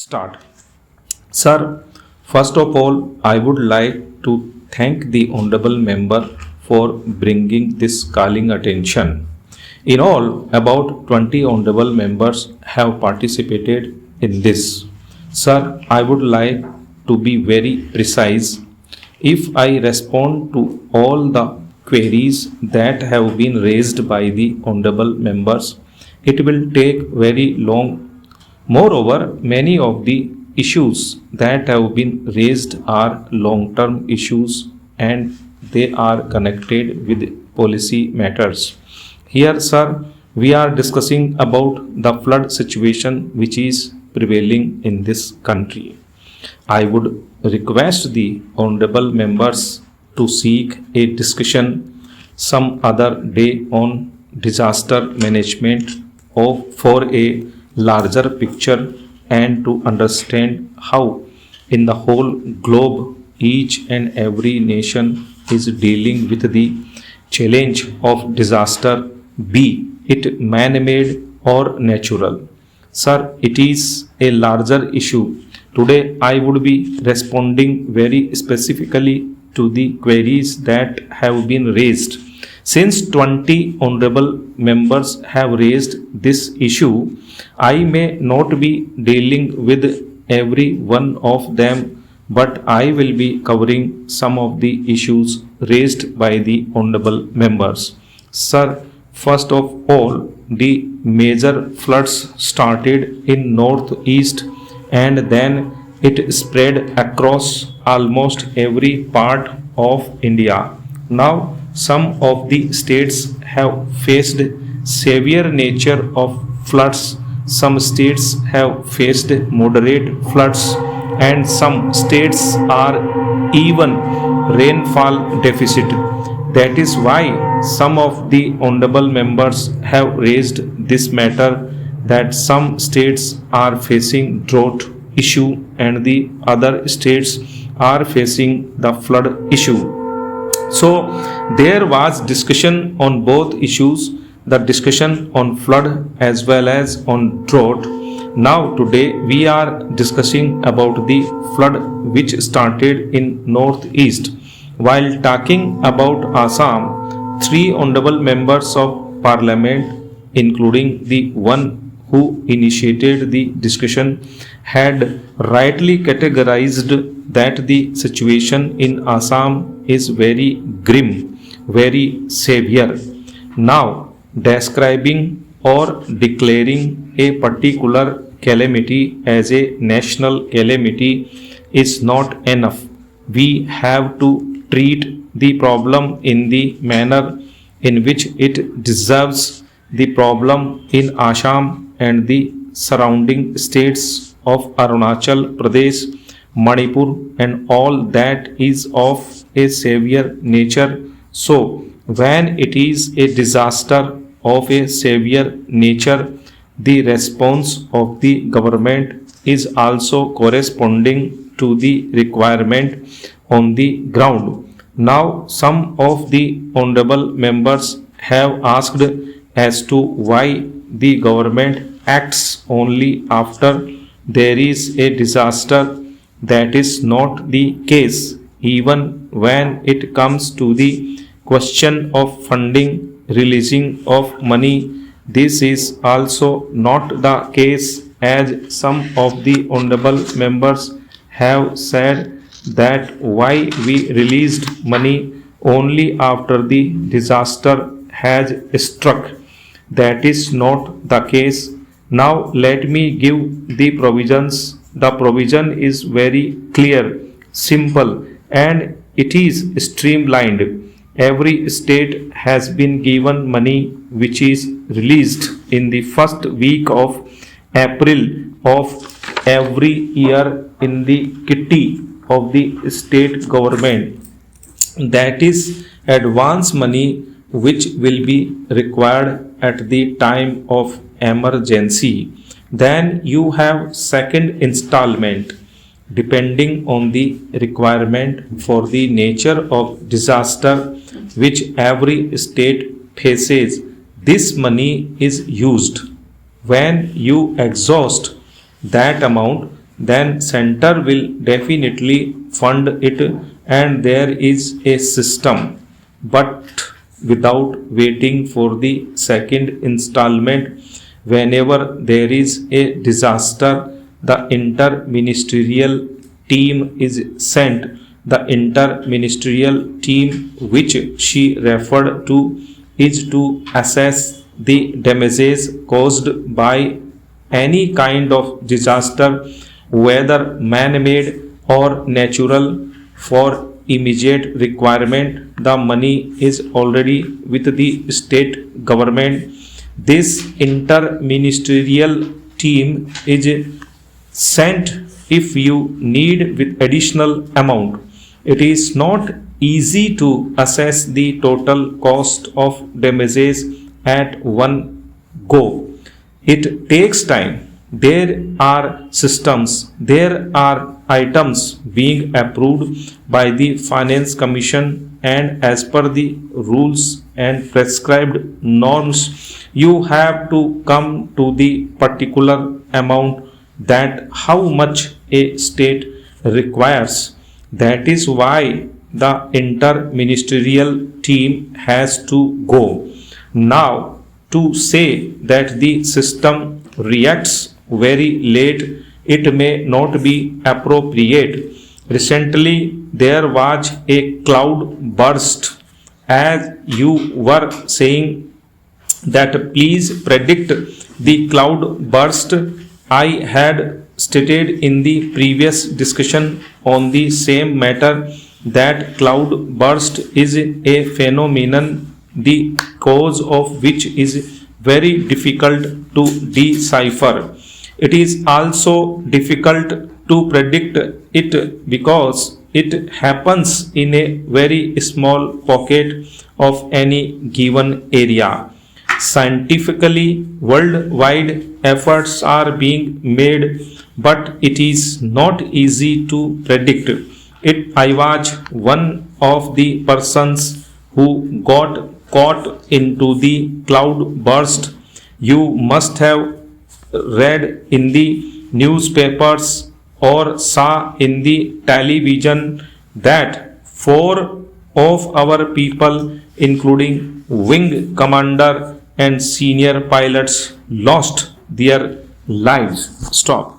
Start. Sir, first of all, I would like to thank the Honorable Member for bringing this calling attention. In all, about 20 Honorable Members have participated in this. Sir, I would like to be very precise. If I respond to all the queries that have been raised by the Honorable Members, it will take very long. Moreover, many of the issues that have been raised are long term issues and they are connected with policy matters. Here, sir, we are discussing about the flood situation which is prevailing in this country. I would request the honorable members to seek a discussion some other day on disaster management for a larger picture and to understand how in the whole globe each and every nation is dealing with the challenge of disaster, be it man-made or natural. Sir, it is a larger issue. Today I would be responding very specifically to the queries that have been raised. Since 20 honorable members have raised this issue, I may not be dealing with every one of them, but I will be covering some of the issues raised by the honorable members. Sir, first of all, the major floods started in northeast and then it spread across almost every part of India. Now, some of the states have faced severe nature of floods. Some states have faced moderate floods and some states are even rainfall deficit. That is why some of the honorable members have raised this matter that some states are facing drought issue and the other states are facing the flood issue. So there was discussion on both issues, the discussion on flood as well as on drought. Now today we are discussing about the flood which started in northeast. While talking about Assam, three honorable members of parliament, including the one who initiated the discussion, had rightly categorized that the situation in Assam is very grim, very severe. Now, describing or declaring a particular calamity as a national calamity is not enough. We have to treat the problem in the manner in which it deserves. The problem in Assam and the surrounding states of Arunachal Pradesh, Manipur and all that is of a severe nature. So, when it is a disaster of a severe nature, the response of the government is also corresponding to the requirement on the ground. Now, some of the honorable members have asked as to why the government acts only after there is a disaster. That is not the case. Even when it comes to the question of funding, releasing of money, this is also not the case, as some of the honorable members have said that why we released money only after the disaster has struck. That is not the case. Now let me give the provisions. The provision is very clear, simple and it is streamlined. Every state has been given money which is released in the first week of April of every year in the kitty of the state government. That is advance money which will be required at the time of emergency. Then you have second installment depending on the requirement for the nature of disaster which every state faces. This money is used. When you exhaust that amount, then center will definitely fund it and there is a system. But without waiting for the second installment, whenever there is a disaster, the interministerial team is sent. The interministerial team which she referred to is to assess the damages caused by any kind of disaster, whether man-made or natural. For immediate requirement, the money is already with the state government. This interministerial team is sent if you need with additional amount. It is not easy to assess the total cost of damages at one go. It takes time. There are systems, there are items being approved by the Finance Commission, and as per the rules and prescribed norms, you have to come to the particular amount that how much a state requires. That is why the interministerial team has to go. Now, to say that the system reacts very late, it may not be appropriate. Recently, there was a cloud burst. As you were saying that please predict the cloud burst, I had stated in the previous discussion on the same matter that cloud burst is a phenomenon the cause of which is very difficult to decipher. It is also difficult to predict it because it happens in a very small pocket of any given area. Scientifically, worldwide efforts are being made, but it is not easy to predict it. I was one of the persons who got caught into the cloud burst. You must have read in the newspapers or saw in the television that four of our people, including wing commander and senior pilots, lost their lives. Stop.